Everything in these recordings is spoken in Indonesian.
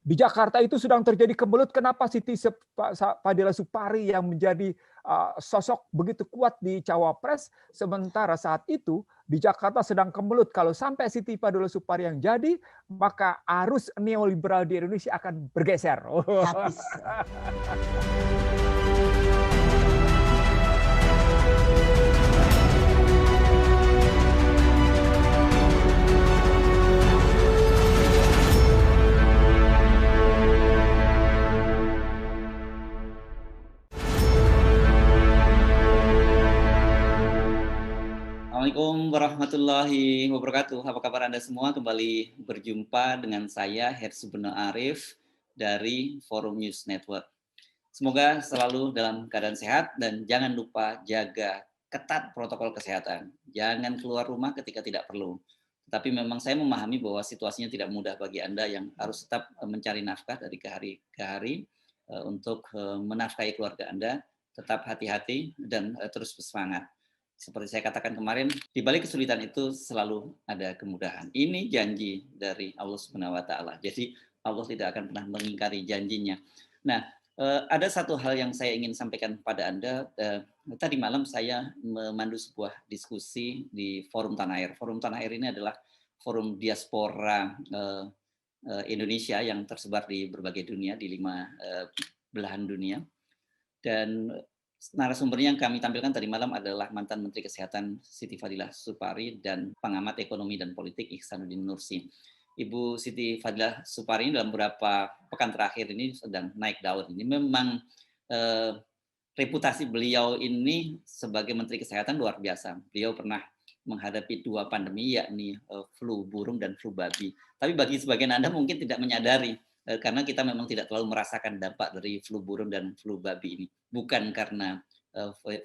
Di Jakarta itu sedang terjadi kemelut. Kenapa Siti Fadila Supari yang menjadi sosok begitu kuat di Cawapres, sementara saat itu di Jakarta sedang kemelut. Kalau sampai Siti Fadila Supari yang jadi, maka arus neoliberal di Indonesia akan bergeser. Habis. Assalamualaikum warahmatullahi wabarakatuh. Apa kabar Anda semua? Kembali berjumpa dengan saya Hersubono Arif dari Forum News Network. Semoga selalu dalam keadaan sehat dan jangan lupa jaga ketat protokol kesehatan. Jangan keluar rumah ketika tidak perlu. Tetapi memang saya memahami bahwa situasinya tidak mudah bagi Anda yang harus tetap mencari nafkah dari hari ke hari untuk menafkahi keluarga Anda. Tetap hati-hati dan terus bersemangat. Seperti saya katakan kemarin, di balik kesulitan itu selalu ada kemudahan. Ini janji dari Allah Subhanahu wa Ta'ala. Jadi Allah tidak akan pernah mengingkari janjinya. Nah, ada satu hal yang saya ingin sampaikan kepada Anda. Tadi malam saya memandu sebuah diskusi di Forum Tanah Air. Forum Tanah Air ini adalah forum diaspora Indonesia yang tersebar di berbagai dunia, di 5 belahan dunia. Dan narasumbernya yang kami tampilkan tadi malam adalah mantan Menteri Kesehatan Siti Fadila Supari dan pengamat ekonomi dan politik Ihsanuddin Nursi. Ibu Siti Fadila Supari dalam beberapa pekan terakhir ini sedang naik daun. Ini memang reputasi beliau ini sebagai Menteri Kesehatan luar biasa. Beliau pernah menghadapi 2 pandemi, yakni flu burung dan flu babi. Tapi bagi sebagian Anda mungkin tidak menyadari, karena kita memang tidak terlalu merasakan dampak dari flu burung dan flu babi ini. Bukan karena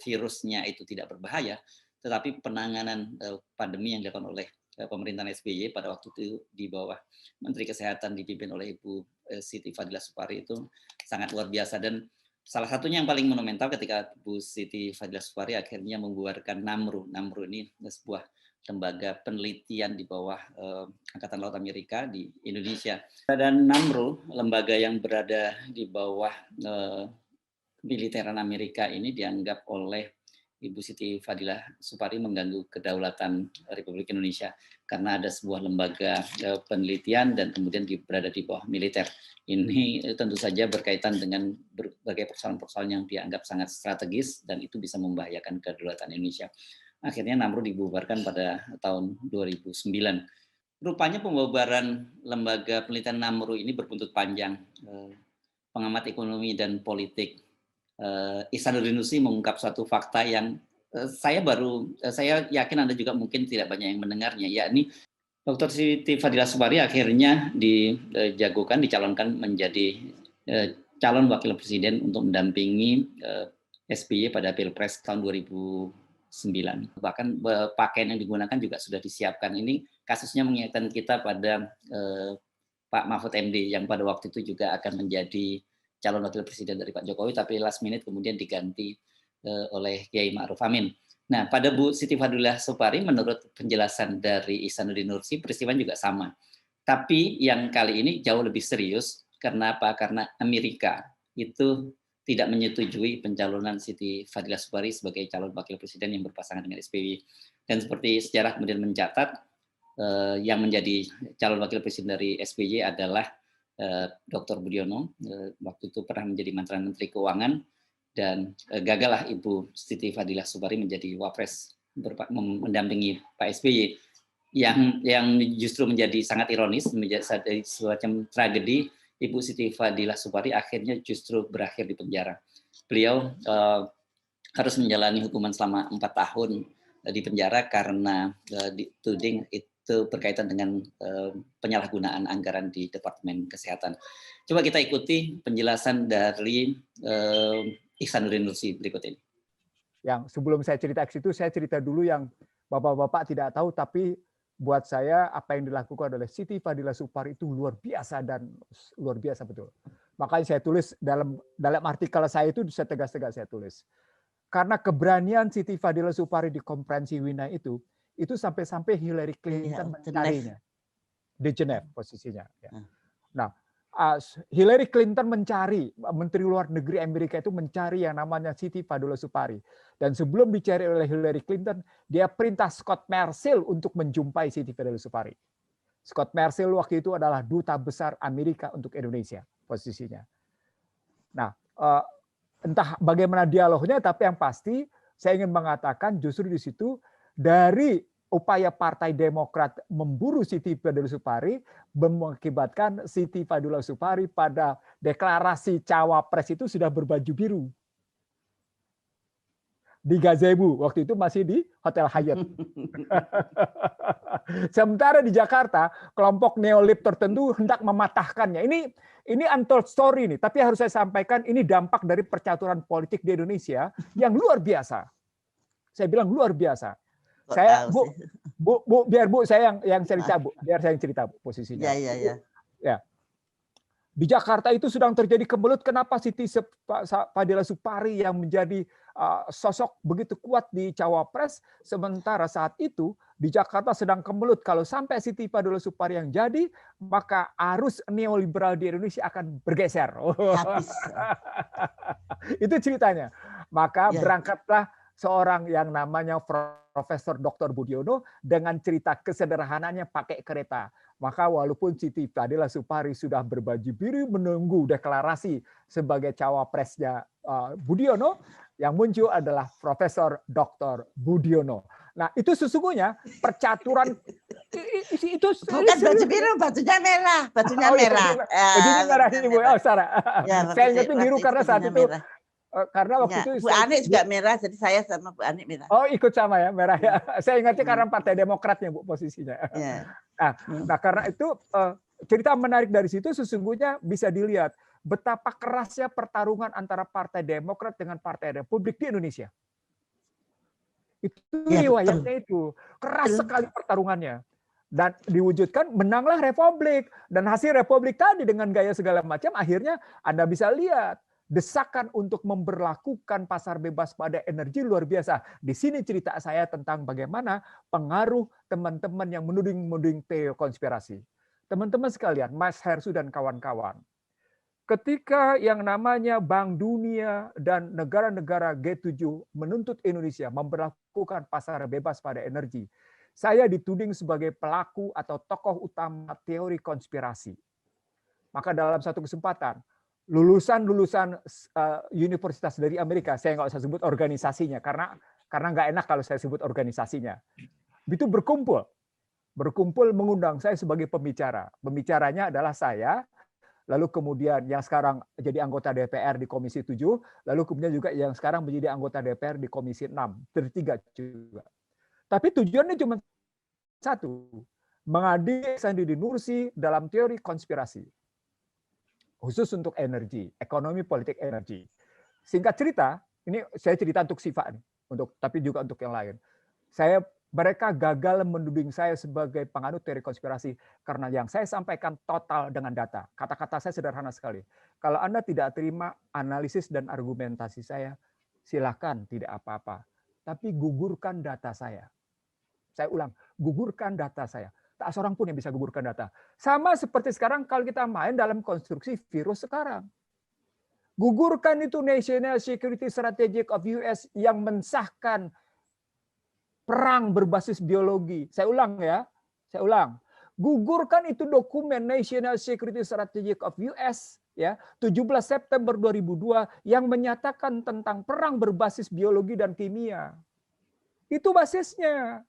virusnya itu tidak berbahaya, tetapi penanganan pandemi yang dilakukan oleh pemerintahan SBY pada waktu itu di bawah Menteri Kesehatan dipimpin oleh Ibu Siti Fadila Supari itu sangat luar biasa. Dan salah satunya yang paling monumental ketika Bu Siti Fadila Supari akhirnya membuarkan NAMRU. NAMRU ini sebuah lembaga penelitian di bawah Angkatan Laut Amerika di Indonesia. Dan NAMRU, lembaga yang berada di bawah militeran Amerika ini dianggap oleh Ibu Siti Fadila Supari mengganggu kedaulatan Republik Indonesia karena ada sebuah lembaga penelitian dan kemudian berada di bawah militer. Ini tentu saja berkaitan dengan berbagai persoalan-persoalan yang dianggap sangat strategis dan itu bisa membahayakan kedaulatan Indonesia. Akhirnya NAMRU dibubarkan pada tahun 2009. Rupanya pembubaran lembaga penelitian NAMRU ini berbuntut panjang. Pengamat ekonomi dan politik Ihsanuddin Nursi mengungkap suatu fakta yang saya yakin Anda juga mungkin tidak banyak yang mendengarnya, yakni Dr. Siti Fadila Supari akhirnya dicalonkan menjadi calon wakil presiden untuk mendampingi SBY pada Pilpres tahun 2009. Bahkan pakaian yang digunakan juga sudah disiapkan. Ini kasusnya mengingatkan kita pada Pak Mahfud MD yang pada waktu itu juga akan menjadi calon wakil presiden dari Pak Jokowi, tapi last minute kemudian diganti oleh Kiai Ma'ruf Amin. Nah, pada Bu Siti Fadila Supari, menurut penjelasan dari Ihsanuddin Nursi, peristiwa juga sama. Tapi yang kali ini jauh lebih serius. Karena apa? Karena Amerika itu tidak menyetujui pencalonan Siti Fadila Supari sebagai calon wakil presiden yang berpasangan dengan SBY. Dan seperti sejarah kemudian mencatat, yang menjadi calon wakil presiden dari SBY adalah Dr. Budiono, waktu itu pernah menjadi mantan Menteri Keuangan, dan gagallah Ibu Siti Fadila Supari menjadi wapres mendampingi Pak SBY. Yang justru menjadi sangat ironis, menjadi semacam tragedi, Ibu Siti Fadila Supari akhirnya justru berakhir di penjara. Beliau harus menjalani hukuman selama 4 tahun di penjara karena dituding itu berkaitan dengan penyalahgunaan anggaran di Departemen Kesehatan. Coba kita ikuti penjelasan dari Ihsanuddin Nursi berikut ini. Yang sebelum saya cerita ke situ, saya cerita dulu yang bapak-bapak tidak tahu, tapi buat saya apa yang dilakukan oleh Siti Fadila Supari itu luar biasa dan luar biasa betul. Makanya saya tulis dalam artikel saya itu saya tegas-tegas saya tulis. Karena keberanian Siti Fadila Supari di konferensi Wina itu sampai-sampai Hillary Clinton mencarinya di Geneva posisinya. Nah, Hillary Clinton mencari, Menteri Luar Negeri Amerika itu mencari yang namanya Siti Fadila Supari. Dan sebelum dicari oleh Hillary Clinton, dia perintah Scott Marciel untuk menjumpai Siti Fadila Supari. Scott Marciel waktu itu adalah duta besar Amerika untuk Indonesia posisinya. Nah, entah bagaimana dialognya, tapi yang pasti saya ingin mengatakan justru di situ dari upaya Partai Demokrat memburu Siti Fadila Supari mengakibatkan Siti Fadila Supari pada deklarasi cawapres itu sudah berbaju biru. Di gazebo, waktu itu masih di Hotel Hyatt. Sementara di Jakarta, kelompok neolib tertentu hendak mematahkannya. Ini untold story nih, tapi harus saya sampaikan ini dampak dari percaturan politik di Indonesia yang luar biasa. Saya bilang luar biasa. Saya biar Bu saya yang cerita Bu, biar saya yang cerita Bu, posisinya. Ya. Di Jakarta itu sedang terjadi kemelut. Kenapa Siti Fadila Supari yang menjadi sosok begitu kuat di cawapres, sementara saat itu di Jakarta sedang kemelut. Kalau sampai Siti Fadila Supari yang jadi, maka arus neoliberal di Indonesia akan bergeser. Itu ceritanya. Maka berangkatlah seorang yang namanya Profesor Dr. Budiono dengan cerita kesederhanaannya pakai kereta. Maka walaupun Siti Fadila Supari sudah berbaju biru menunggu deklarasi sebagai cawapresnya Budiono, yang muncul adalah Profesor Dr. Budiono. Nah, itu sesungguhnya percaturan itu bukan baju biru, bajunya merah, bajunya merah. Bajunya merah Ibu. Oh, Sarah. Saya ingetin biru karena saat itu karena waktu itu Bu Ani juga merah, jadi saya sama Bu Ani merah. Oh, ikut sama ya, merah ya. Saya ingatnya karena Partai Demokratnya Bu posisinya. Nah, karena itu cerita menarik dari situ sesungguhnya bisa dilihat betapa kerasnya pertarungan antara Partai Demokrat dengan Partai Republik di Indonesia. Itu riwayatnya itu keras sekali pertarungannya. Dan diwujudkan menanglah Republik, dan hasil Republik tadi dengan gaya segala macam akhirnya Anda bisa lihat desakan untuk memberlakukan pasar bebas pada energi luar biasa. Di sini cerita saya tentang bagaimana pengaruh teman-teman yang menuding teori konspirasi. Teman-teman sekalian, Mas Hersu dan kawan-kawan, ketika yang namanya Bank Dunia dan negara-negara G7 menuntut Indonesia memberlakukan pasar bebas pada energi, saya dituding sebagai pelaku atau tokoh utama teori konspirasi. Maka dalam satu kesempatan, lulusan universitas dari Amerika, saya nggak usah sebut organisasinya karena nggak enak kalau saya sebut organisasinya, itu berkumpul mengundang saya sebagai pembicara. Pembicaranya adalah saya, lalu kemudian yang sekarang jadi anggota DPR di Komisi 7, lalu kemudian juga yang sekarang menjadi anggota DPR di Komisi 6, bertiga juga. Tapi tujuannya cuma satu, mengadili Sandi Nursi dalam teori konspirasi. Khusus untuk energi, ekonomi politik energi. Singkat cerita, ini saya cerita untuk Siva, tapi juga untuk yang lain. Mereka gagal menuding saya sebagai penganut teori konspirasi karena yang saya sampaikan total dengan data. Kata-kata saya sederhana sekali. Kalau Anda tidak terima analisis dan argumentasi saya, silakan, tidak apa-apa. Tapi gugurkan data saya. Saya ulang, gugurkan data saya. Tak seorang pun yang bisa gugurkan data. Sama seperti sekarang kalau kita main dalam konstruksi virus sekarang. Gugurkan itu National Security Strategy of US yang mensahkan perang berbasis biologi. Saya ulang ya, saya ulang. Gugurkan itu dokumen National Security Strategy of US ya 17 September 2002 yang menyatakan tentang perang berbasis biologi dan kimia. Itu basisnya.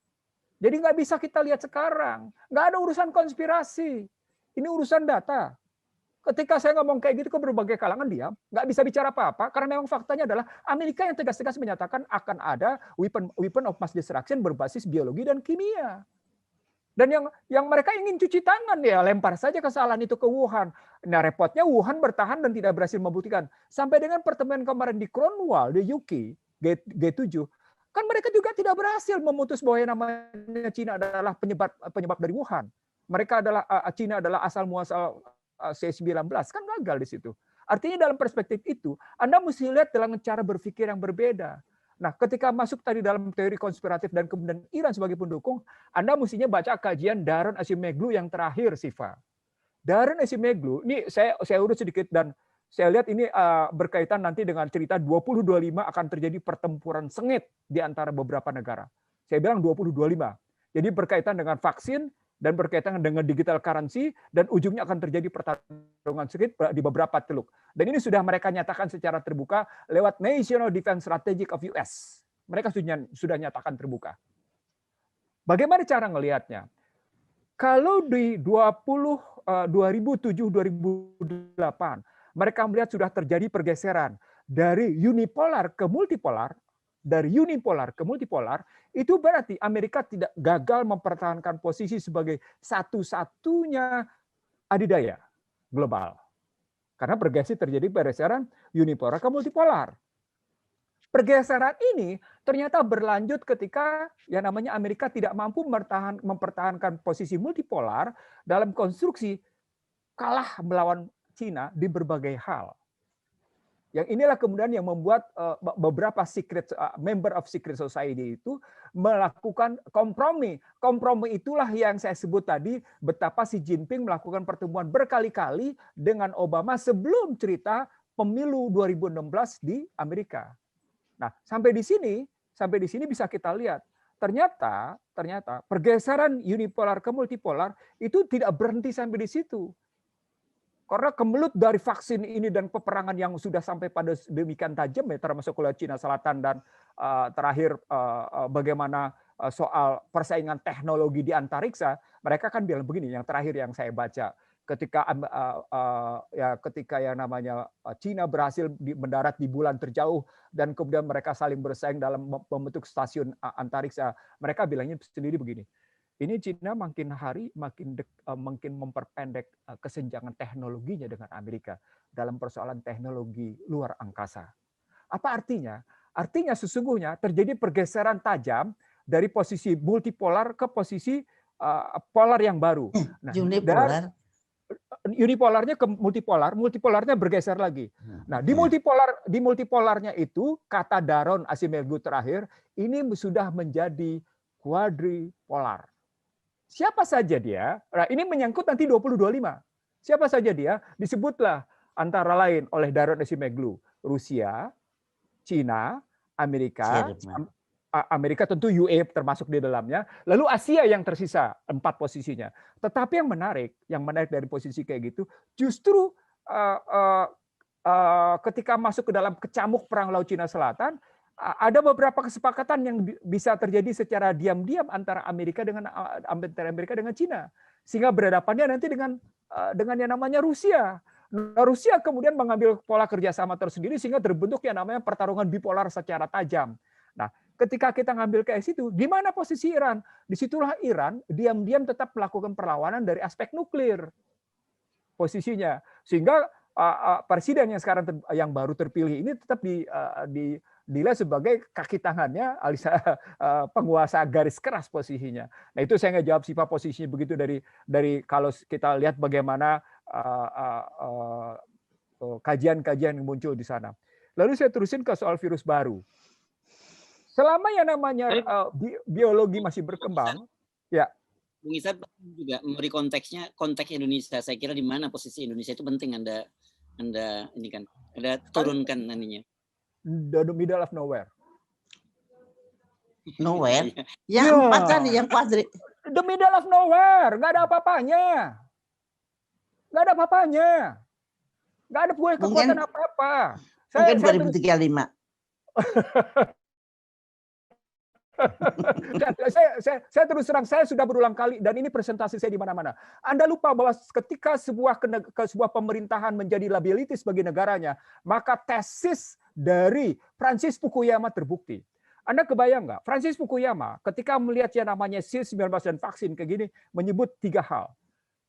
Jadi nggak bisa kita lihat sekarang. Nggak ada urusan konspirasi. Ini urusan data. Ketika saya ngomong kayak gitu ke berbagai kalangan diam, nggak bisa bicara apa-apa karena memang faktanya adalah Amerika yang tegas-tegas menyatakan akan ada weapon of mass destruction berbasis biologi dan kimia. Dan yang mereka ingin cuci tangan ya lempar saja kesalahan itu ke Wuhan. Nah repotnya Wuhan bertahan dan tidak berhasil membuktikan. Sampai dengan pertemuan kemarin di Cornwall di UK G7 kan mereka juga tidak berhasil memutus bahwa yang namanya Cina adalah penyebab dari Wuhan. Cina adalah asal muasal C19 kan gagal di situ. Artinya dalam perspektif itu Anda mesti lihat dalam cara berpikir yang berbeda. Nah, ketika masuk tadi dalam teori konspiratif dan kemudian Iran sebagai pendukung, Anda mestinya baca kajian Daron Acemoglu yang terakhir, Siva. Darren Acemoglu, ini saya urut sedikit dan saya lihat ini berkaitan nanti dengan cerita 2025 akan terjadi pertempuran sengit di antara beberapa negara. Saya bilang 2025. Jadi berkaitan dengan vaksin dan berkaitan dengan digital currency dan ujungnya akan terjadi pertarungan sengit di beberapa teluk. Dan ini sudah mereka nyatakan secara terbuka lewat National Defense Strategy of US. Mereka sudah nyatakan terbuka. Bagaimana cara ngelihatnya? Kalau di 2007-2008 mereka melihat sudah terjadi pergeseran dari unipolar ke multipolar, itu berarti Amerika tidak gagal mempertahankan posisi sebagai satu-satunya adidaya global. Karena terjadi pergeseran unipolar ke multipolar. Pergeseran ini ternyata berlanjut ketika yang namanya Amerika tidak mampu mempertahankan posisi multipolar dalam konstruksi kalah melawan Cina di berbagai hal. Yang inilah kemudian yang membuat beberapa member of secret society itu melakukan kompromi. Kompromi itulah yang saya sebut tadi betapa Xi Jinping melakukan pertemuan berkali-kali dengan Obama sebelum cerita pemilu 2016 di Amerika. Nah, sampai di sini bisa kita lihat ternyata pergeseran unipolar ke multipolar itu tidak berhenti sampai di situ. Karena kemelut dari vaksin ini dan peperangan yang sudah sampai pada demikian tajam ya, termasuk oleh Cina Selatan dan terakhir bagaimana soal persaingan teknologi di antariksa, mereka kan bilang begini, yang terakhir yang saya baca, ketika yang namanya Cina berhasil mendarat di bulan terjauh dan kemudian mereka saling bersaing dalam membentuk stasiun antariksa, mereka bilangnya sendiri begini, ini Cina makin hari makin memperpendek kesenjangan teknologinya dengan Amerika dalam persoalan teknologi luar angkasa. Apa artinya? Artinya sesungguhnya terjadi pergeseran tajam dari posisi multipolar ke posisi polar yang baru. Nah, unipolarnya ke multipolar, multipolarnya bergeser lagi. Nah, di multipolarnya itu kata Darren Acemoglu terakhir ini sudah menjadi quadripolar. Siapa saja dia? Nah, ini menyangkut nanti 2025. Siapa saja dia? Disebutlah antara lain oleh Darren Acemoglu, Rusia, Cina, Amerika tentu UE termasuk di dalamnya, lalu Asia yang tersisa 4 posisinya. Tetapi yang menarik dari posisi kayak gitu, justru ketika masuk ke dalam kecamuk perang Laut Cina Selatan, ada beberapa kesepakatan yang bisa terjadi secara diam-diam antara Amerika dengan Cina, sehingga berhadapannya nanti dengan yang namanya Rusia. Nah, Rusia kemudian mengambil pola kerjasama tersendiri sehingga terbentuk yang namanya pertarungan bipolar secara tajam. Nah, ketika kita ngambil ke situ, di mana posisi Iran? Disitulah Iran diam-diam tetap melakukan perlawanan dari aspek nuklir posisinya, sehingga presiden yang sekarang yang baru terpilih ini tetap dilihat sebagai kaki tangannya penguasa garis keras posisinya. Nah, itu saya nggak jawab sifat posisinya begitu dari kalau kita lihat bagaimana kajian-kajian yang muncul di sana. Lalu saya terusin ke soal virus baru. Selama yang namanya biologi masih berkembang, ya. Bung Isa juga memberi konteks Indonesia. Saya kira di mana posisi Indonesia itu penting Anda ini kan, Anda turunkan nantinya. The middle of nowhere. Nowhere? Yang empat tadi, yang kuadrit. The middle of nowhere, nggak ada apa-apanya. Nggak ada apa-apanya. Nggak ada kekuatan apa-apa. Mungkin 2035. Saya terus terang, saya sudah berulang kali dan ini presentasi saya di mana-mana. Anda lupa bahwa ketika sebuah pemerintahan menjadi liabilities bagi negaranya, maka tesis dari Francis Fukuyama terbukti. Anda kebayang nggak? Francis Fukuyama ketika melihat yang namanya COVID-19 dan vaksin kayak gini menyebut 3 hal.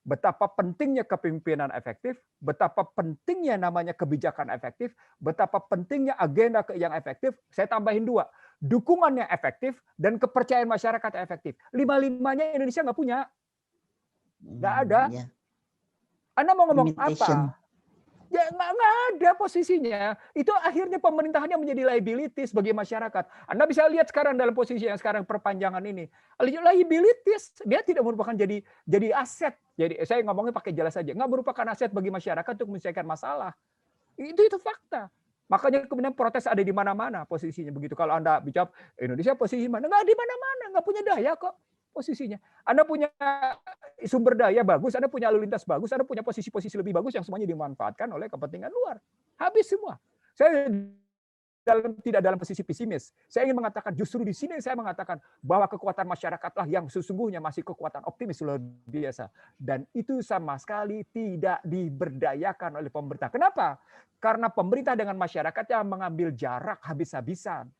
Betapa pentingnya kepemimpinan efektif, betapa pentingnya namanya kebijakan efektif, betapa pentingnya agenda yang efektif. Saya tambahin 2, dukungan yang efektif dan kepercayaan masyarakat yang efektif. 5-5-nya Indonesia nggak punya, nggak ada. Anda mau ngomong apa? Ya, nggak ada posisinya. Itu akhirnya pemerintahannya menjadi liabilities bagi masyarakat. Anda bisa lihat sekarang dalam posisi yang sekarang perpanjangan ini. Liabilities, dia tidak merupakan jadi aset. Jadi saya ngomongnya pakai jelas saja. Nggak merupakan aset bagi masyarakat untuk menyelesaikan masalah. Itu fakta. Makanya kemudian protes ada di mana-mana posisinya begitu. Kalau Anda bicara Indonesia posisi mana? Nggak di mana-mana, nggak punya daya kok posisinya. Anda punya sumber daya bagus, Anda punya lalu lintas bagus, Anda punya posisi-posisi lebih bagus yang semuanya dimanfaatkan oleh kepentingan luar. Habis semua. Saya tidak dalam posisi pesimis. Saya ingin mengatakan justru di sini saya mengatakan bahwa kekuatan masyarakatlah yang sesungguhnya masih kekuatan optimis luar biasa. Dan itu sama sekali tidak diberdayakan oleh pemerintah. Kenapa? Karena pemerintah dengan masyarakat yang mengambil jarak habis-habisan.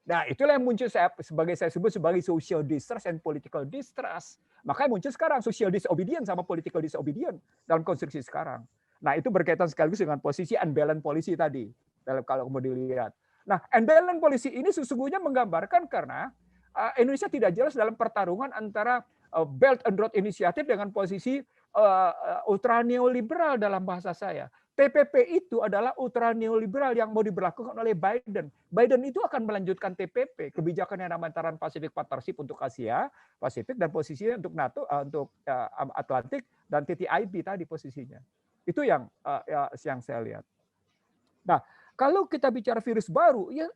Nah, itulah yang muncul saya sebut sebagai social distrust and political distrust. Makanya muncul sekarang social disobedience sama political disobedience dalam konstruksi sekarang. Nah, itu berkaitan sekaligus dengan posisi unbalanced policy tadi. Kalau mau dilihat. Nah, unbalanced policy ini sesungguhnya menggambarkan karena Indonesia tidak jelas dalam pertarungan antara Belt and Road Initiative dengan posisi ultra neoliberal dalam bahasa saya. TPP itu adalah ultra neoliberal yang mau diberlakukan oleh Biden. Biden itu akan melanjutkan TPP, kebijakan yang namanya Trans-Pacific Partnership untuk Asia, Pasifik, dan posisinya untuk NATO, untuk Atlantik, dan TTIP tadi posisinya. Itu yang saya lihat. Nah, kalau kita bicara virus baru, ya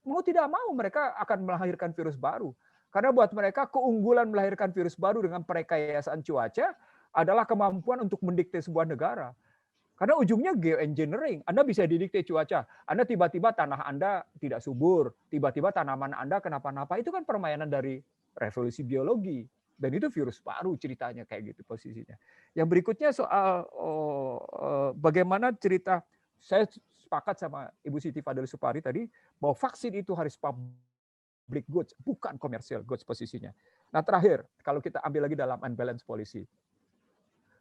mau tidak mau mereka akan melahirkan virus baru. Karena buat mereka keunggulan melahirkan virus baru dengan perekayasaan cuaca adalah kemampuan untuk mendikte sebuah negara. Karena ujungnya geoengineering. Anda bisa didikte cuaca. Anda tiba-tiba tanah Anda tidak subur. Tiba-tiba tanaman Anda kenapa-napa. Itu kan permainan dari revolusi biologi. Dan itu virus baru ceritanya kayak gitu posisinya. Yang berikutnya soal bagaimana cerita. Saya sepakat sama Ibu Siti Fadila Supari tadi bahwa vaksin itu harus public goods, bukan commercial goods posisinya. Nah terakhir, kalau kita ambil lagi dalam unbalanced policy.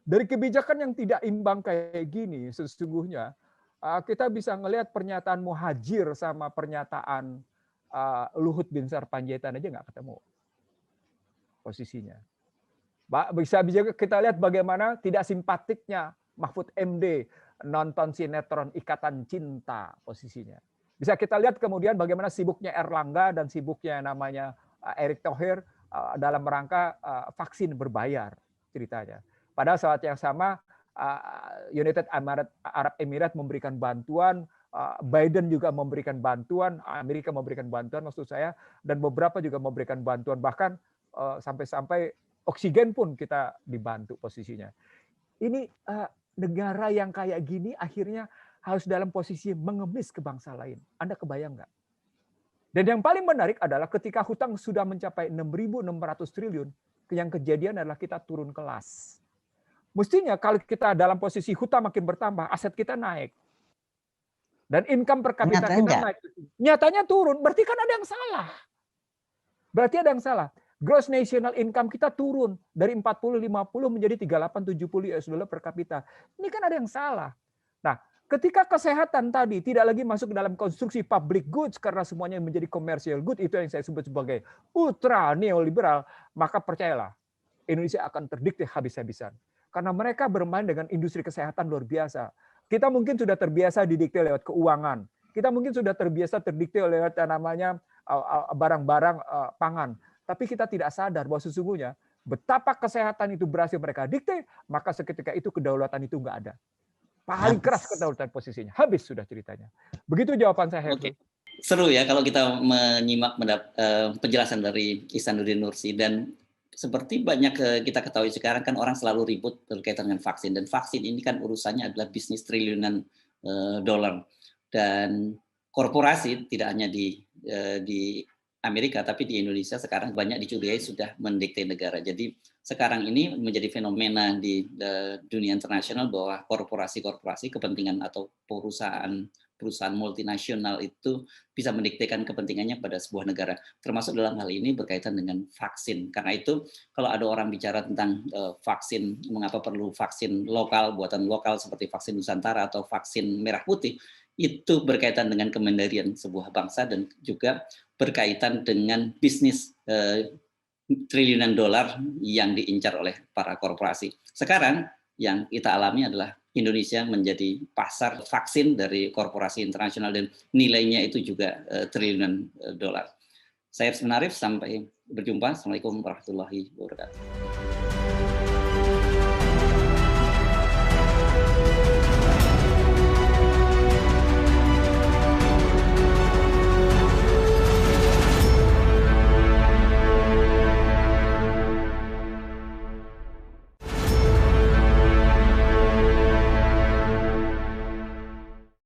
Dari kebijakan yang tidak imbang kayak gini, sesungguhnya kita bisa ngelihat pernyataan Muhajir sama pernyataan Luhut Binsar Panjaitan aja nggak ketemu posisinya. Bisa kita lihat bagaimana tidak simpatiknya Mahfud MD nonton sinetron Ikatan Cinta posisinya. Bisa kita lihat kemudian bagaimana sibuknya Erlangga dan sibuknya namanya Erick Thohir dalam rangka vaksin berbayar ceritanya. Pada saat yang sama, United Arab Emirates memberikan bantuan, Biden juga memberikan bantuan, Amerika memberikan bantuan maksud saya, dan beberapa juga memberikan bantuan, bahkan sampai-sampai oksigen pun kita dibantu posisinya. Ini negara yang kayak gini akhirnya harus dalam posisi mengemis ke bangsa lain. Anda kebayang nggak? Dan yang paling menarik adalah ketika hutang sudah mencapai 6.600 triliun, yang kejadian adalah kita turun kelas. Mestinya kalau kita dalam posisi hutang makin bertambah, aset kita naik. Dan income per kapita kita naik. Nyatanya turun, berarti kan ada yang salah. Berarti ada yang salah. Gross national income kita turun dari 40-50 menjadi 38-70 US dollar per kapita. Ini kan ada yang salah. Nah, ketika kesehatan tadi tidak lagi masuk dalam konstruksi public goods karena semuanya menjadi commercial good, itu yang saya sebut sebagai ultra neoliberal, maka percayalah, Indonesia akan terdikte habis-habisan. Karena mereka bermain dengan industri kesehatan luar biasa. Kita mungkin sudah terbiasa didikte lewat keuangan. Kita mungkin sudah terbiasa terdikte lewat namanya barang-barang pangan. Tapi kita tidak sadar bahwa sesungguhnya betapa kesehatan itu berhasil mereka dikte, maka seketika itu kedaulatan itu nggak ada. Paling keras kedaulatan posisinya. Habis sudah ceritanya. Begitu jawaban saya. Oke. Seru ya kalau kita menyimak penjelasan dari Ihsanuddin Nursi, dan seperti banyak kita ketahui sekarang kan orang selalu ribut berkaitan dengan vaksin, dan vaksin ini kan urusannya adalah bisnis triliunan dolar, dan korporasi tidak hanya di Amerika tapi di Indonesia sekarang banyak dicurigai sudah mendikte negara. Jadi sekarang ini menjadi fenomena di dunia internasional bahwa korporasi-korporasi kepentingan atau perusahaan multinasional itu bisa mendiktekan kepentingannya pada sebuah negara, termasuk dalam hal ini berkaitan dengan vaksin. Karena itu kalau ada orang bicara tentang vaksin, mengapa perlu vaksin lokal, buatan lokal seperti vaksin Nusantara atau vaksin merah putih, itu berkaitan dengan kemandirian sebuah bangsa dan juga berkaitan dengan bisnis triliunan dolar yang diincar oleh para korporasi. Sekarang yang kita alami adalah Indonesia menjadi pasar vaksin dari korporasi internasional dan nilainya itu juga triliunan dolar. Saya Arif, sampai berjumpa. Assalamualaikum warahmatullahi wabarakatuh.